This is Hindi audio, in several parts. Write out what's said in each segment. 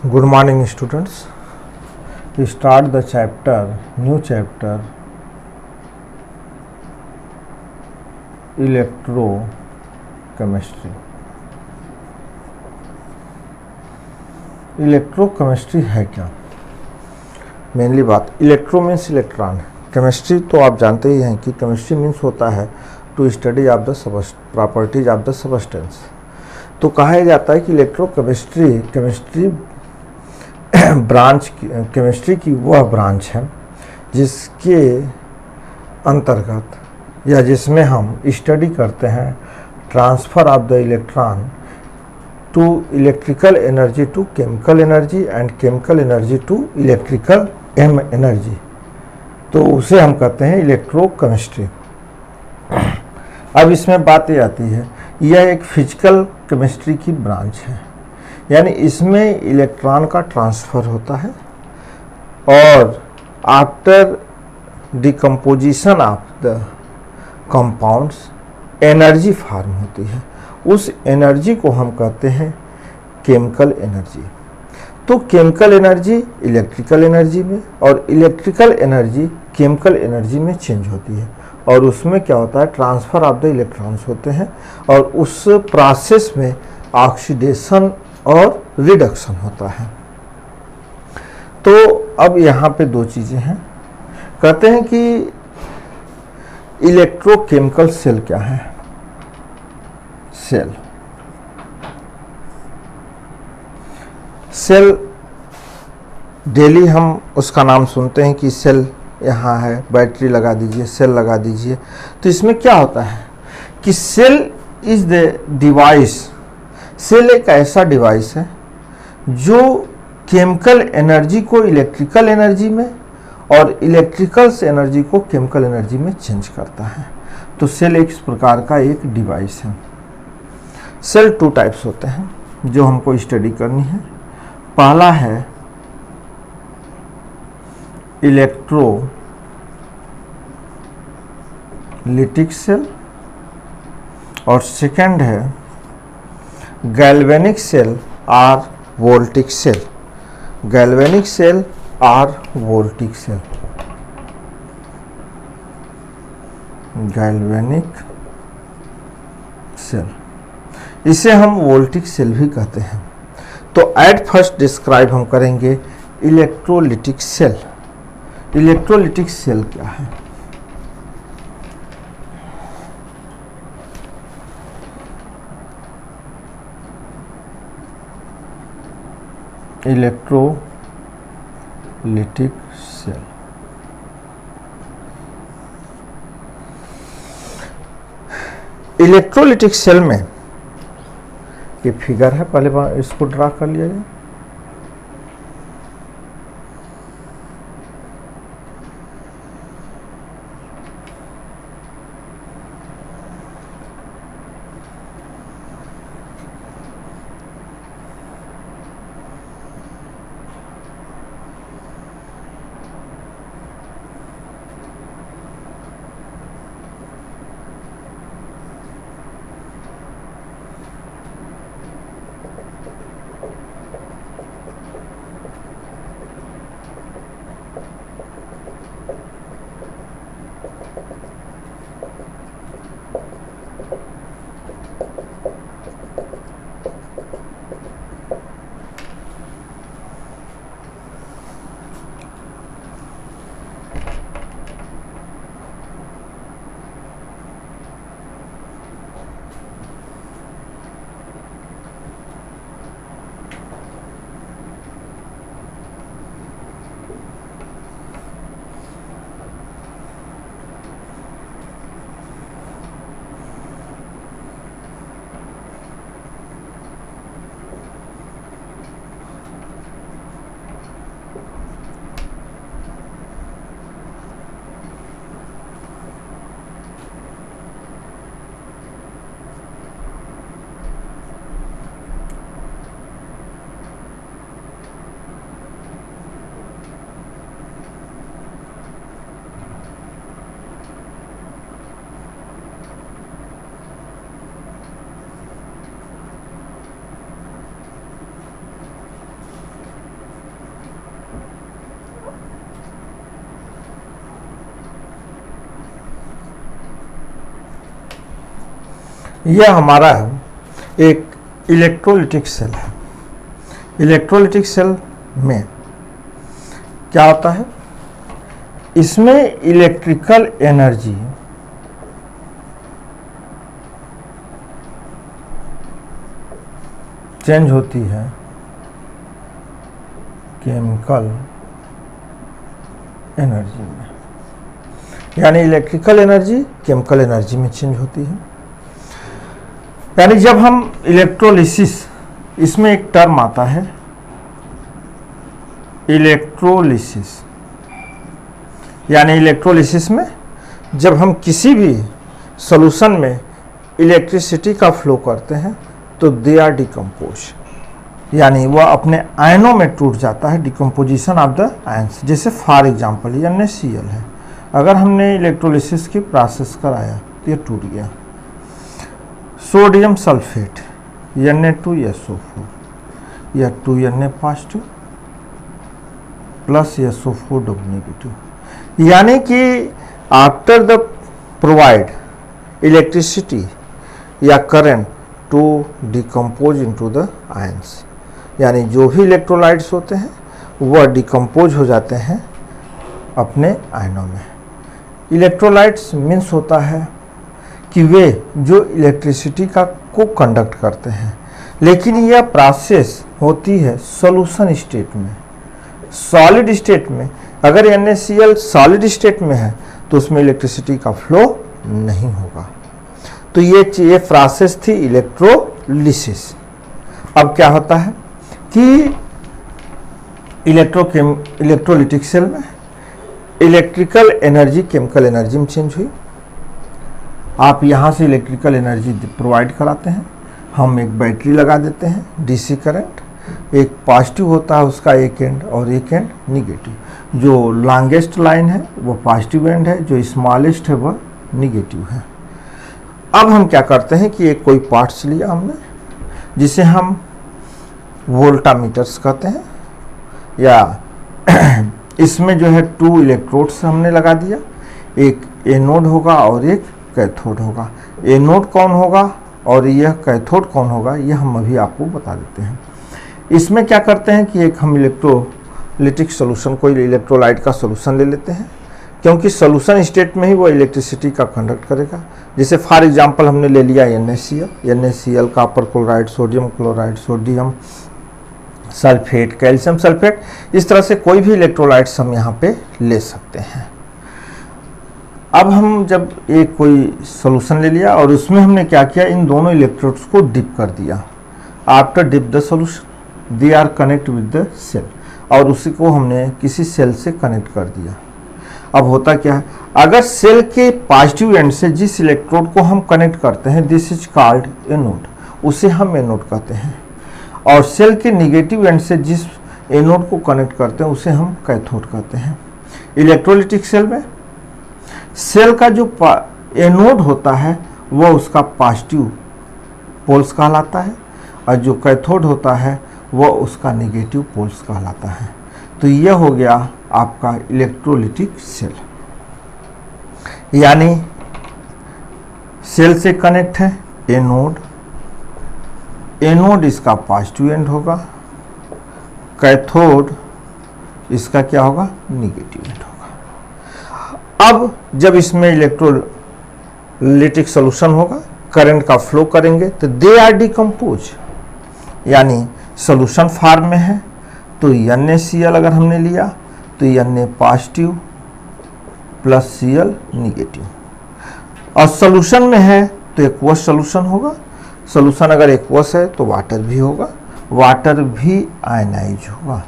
Good morning, students. We start the new chapter, electrochemistry. Electrochemistry है क्या? मेनली बात इलेक्ट्रो मीन्स इलेक्ट्रॉन, केमिस्ट्री तो आप जानते ही हैं कि केमिस्ट्री मीन्स होता है to study of the properties of the substance. तो कहा जाता है कि इलेक्ट्रोकेमिस्ट्री ब्रांच केमिस्ट्री की वह ब्रांच है जिसके अंतर्गत या जिसमें हम स्टडी करते हैं transfer of the electron to electrical energy to chemical energy and chemical energy to electrical energy, तो उसे हम कहते हैं इलेक्ट्रोकेमिस्ट्री। अब इसमें बात ये आती है, यह एक फिजिकल केमिस्ट्री की ब्रांच है, यानी इसमें इलेक्ट्रॉन का ट्रांसफ़र होता है और after decomposition of the compounds energy form होती है। उस एनर्जी को हम कहते हैं केमिकल एनर्जी। तो केमिकल एनर्जी इलेक्ट्रिकल एनर्जी में और इलेक्ट्रिकल एनर्जी केमिकल एनर्जी में चेंज होती है और उसमें क्या होता है, ट्रांसफ़र ऑफ द इलेक्ट्रॉन्स होते हैं और उस प्रोसेस में ऑक्सीडेशन और रिडक्शन होता है। तो अब यहाँ पे दो चीज़ें हैं। कहते हैं कि इलेक्ट्रोकेमिकल सेल क्या है? सेल डेली हम उसका नाम सुनते हैं कि सेल यहाँ है, बैटरी लगा दीजिए, सेल लगा दीजिए। तो इसमें क्या होता है कि cell is the device, cell एक ऐसा डिवाइस है जो केमिकल एनर्जी को इलेक्ट्रिकल एनर्जी में और इलेक्ट्रिकल एनर्जी को केमिकल एनर्जी में चेंज करता है। तो सेल एक इस प्रकार का एक डिवाइस है। सेल टू टाइप्स होते हैं जो हमको स्टडी करनी है। पहला है इलेक्ट्रोलिटिक सेल और सेकंड है गैल्वेनिक सेल और वोल्टिक सेल। गैल्वेनिक सेल और वोल्टिक सेल, गैल्वेनिक सेल, इसे हम वोल्टिक सेल भी कहते हैं। तो एट फर्स्ट डिस्क्राइब हम करेंगे इलेक्ट्रोलिटिक सेल। इलेक्ट्रोलिटिक सेल क्या है? इलेक्ट्रोलिटिक सेल इलेक्ट्रोलिटिक सेल में ये फिगर है, पहले इसको ड्रा कर लिया जाए। यह हमारा एक इलेक्ट्रोलिटिक सेल है। इलेक्ट्रोलिटिक सेल में क्या होता है, इसमें इलेक्ट्रिकल एनर्जी चेंज होती है केमिकल एनर्जी में, यानी इलेक्ट्रिकल एनर्जी केमिकल एनर्जी में चेंज होती है। यानी जब हम इलेक्ट्रोलिसिस, इसमें एक टर्म आता है इलेक्ट्रोलिसिस, यानी इलेक्ट्रोलिसिस में जब हम किसी भी सॉल्यूशन में इलेक्ट्रिसिटी का फ्लो करते हैं तो दे आर डिकम्पोज, यानी वह अपने आयनों में टूट जाता है, डिकम्पोजिशन ऑफ द आयन्स। जैसे फॉर एग्जांपल NaCl है, अगर हमने इलेक्ट्रोलिसिस की प्रोसेस कराया तो ये टूट गया। सोडियम सल्फेट Na2SO4, यह 2Na positive plus SO4 double negative, यानी कि आफ्टर द प्रोवाइड इलेक्ट्रिसिटी या current to decompose into the ions, यानी जो भी इलेक्ट्रोलाइट्स होते हैं वह डिकम्पोज हो जाते हैं अपने आयनों में। इलेक्ट्रोलाइट्स मीन्स होता है कि वे जो इलेक्ट्रिसिटी को कंडक्ट करते हैं, लेकिन यह प्रोसेस होती है सॉल्यूशन स्टेट में। सॉलिड स्टेट में अगर NaCl सॉलिड स्टेट में है तो उसमें इलेक्ट्रिसिटी का फ्लो नहीं होगा। तो ये प्रोसेस थी इलेक्ट्रोलिसिस। अब क्या होता है कि इलेक्ट्रोलिटिक सेल में इलेक्ट्रिकल एनर्जी केमिकल एनर्जी में चेंज हुई। आप यहाँ से इलेक्ट्रिकल एनर्जी प्रोवाइड कराते हैं, हम एक बैटरी लगा देते हैं DC करंट, एक पॉजिटिव होता है उसका एक एंड और एक एंड निगेटिव। जो लॉन्गेस्ट लाइन है वो पॉजिटिव एंड है, जो स्मॉलेस्ट है वह निगेटिव है। अब हम क्या करते हैं कि एक कोई पार्ट्स लिया हमने जिसे हम वोल्टामीटर्स कहते हैं, या इसमें जो है 2 इलेक्ट्रोड्स हमने लगा दिया, एक एनोड होगा और एक कैथोड होगा। एनोड कौन होगा और यह कैथोड कौन होगा यह हम अभी आपको बता देते हैं। इसमें क्या करते हैं कि एक हम इलेक्ट्रोलिटिक सोल्यूशन, कोई इलेक्ट्रोलाइट का सोल्यूशन ले लेते हैं, क्योंकि सोल्यूशन स्टेट में ही वो इलेक्ट्रिसिटी का कंडक्ट करेगा। जैसे फॉर एग्जांपल हमने ले लिया NaCl, copper chloride, sodium chloride, sodium sulphate, calcium sulphate, इस तरह से कोई भी इलेक्ट्रोलाइट्स हम यहाँ पे ले सकते हैं। अब हम जब एक कोई सोल्यूशन ले लिया और उसमें हमने क्या किया, इन दोनों इलेक्ट्रोड्स को डिप कर दिया। After dip the solution they are connect with the cell, और उसी को हमने किसी सेल से कनेक्ट कर दिया। अब होता क्या है, अगर सेल के पॉजिटिव एंड से जिस इलेक्ट्रोड को हम कनेक्ट करते हैं दिस इज कॉल्ड एनोड, उसे हम एनोड कहते हैं, और सेल के निगेटिव एंड से जिस एनोड को कनेक्ट करते हैं उसे हम कैथोड कहते हैं। इलेक्ट्रोलिटिक सेल में सेल का जो एनोड होता है वह उसका पॉजिटिव पोल्स कहलाता है, और जो कैथोड होता है वह उसका निगेटिव पोल्स कहलाता है। तो यह हो गया आपका इलेक्ट्रोलिटिक सेल, यानी सेल से कनेक्ट है एनोड, एनोड इसका पॉजिटिव एंड होगा, कैथोड इसका क्या होगा, निगेटिव एंड होगा। अब जब इसमें इलेक्ट्रोलिटिक सॉल्यूशन होगा, करंट का फ्लो करेंगे तो दे आर डिकम्पोज, यानी सॉल्यूशन फॉर्म में है तो NaCl अगर हमने लिया तो Na positive plus Cl negative, और सॉल्यूशन में है तो एक्वस सॉल्यूशन होगा। सॉल्यूशन अगर एक्वस है तो वाटर भी होगा, वाटर भी आयनाइज होगा।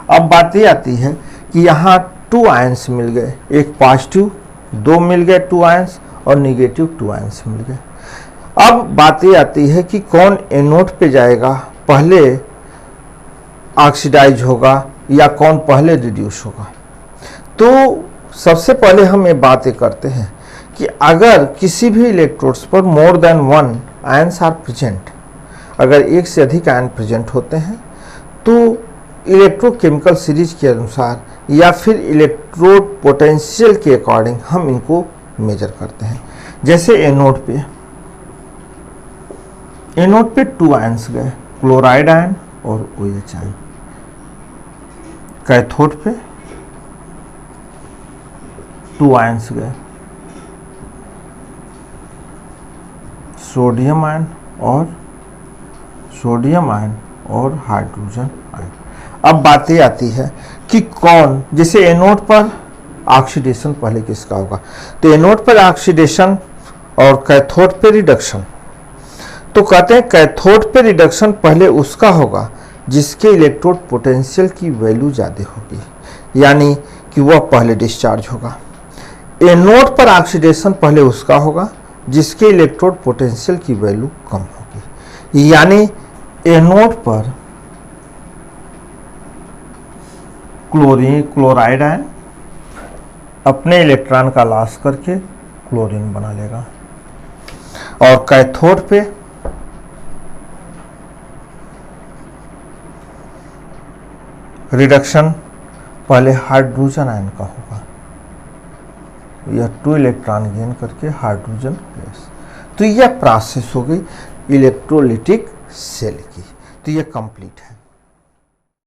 अब बात ये आती है कि यहाँ 2 आयंस मिल गए, एक पॉजिटिव 2 मिल गए 2 आयंस और निगेटिव 2 आयंस मिल गए। अब बात ये आती है कि कौन एनोड पे जाएगा, पहले ऑक्सीडाइज होगा या कौन पहले रिड्यूस होगा। तो सबसे पहले हम ये बातें करते हैं कि अगर किसी भी इलेक्ट्रोड्स पर more than 1 ions are present, अगर एक से अधिक आयन प्रेजेंट होते हैं तो इलेक्ट्रोकेमिकल सीरीज के अनुसार या फिर इलेक्ट्रोड पोटेंशियल के अकॉर्डिंग हम इनको मेजर करते हैं। जैसे एनोड पे एनोड पे 2 आयंस गए, क्लोराइड आयन और OH आयन। कैथोड पे 2 आयंस गए, सोडियम आयन और हाइड्रोजन आयन। अब बात ये आती है कि कौन, जैसे एनोड पर ऑक्सीडेशन पहले किसका होगा, तो एनोड पर ऑक्सीडेशन और कैथोड पे रिडक्शन। तो कहते हैं कैथोड पे रिडक्शन पहले उसका होगा जिसके इलेक्ट्रोड पोटेंशियल की वैल्यू ज़्यादा होगी, यानी कि वह पहले डिस्चार्ज होगा। एनोड पर ऑक्सीडेशन पहले उसका होगा जिसके इलेक्ट्रोड पोटेंशियल की वैल्यू कम होगी, यानी एनोड पर क्लोराइड आयन अपने इलेक्ट्रॉन का लॉस करके क्लोरीन बना लेगा, और कैथोड पे रिडक्शन पहले हाइड्रोजन आयन का होगा, यह 2 इलेक्ट्रॉन गेन करके हाइड्रोजन प्लस। तो यह प्रोसेस हो गई इलेक्ट्रोलिटिक सेल की, तो यह कंप्लीट है।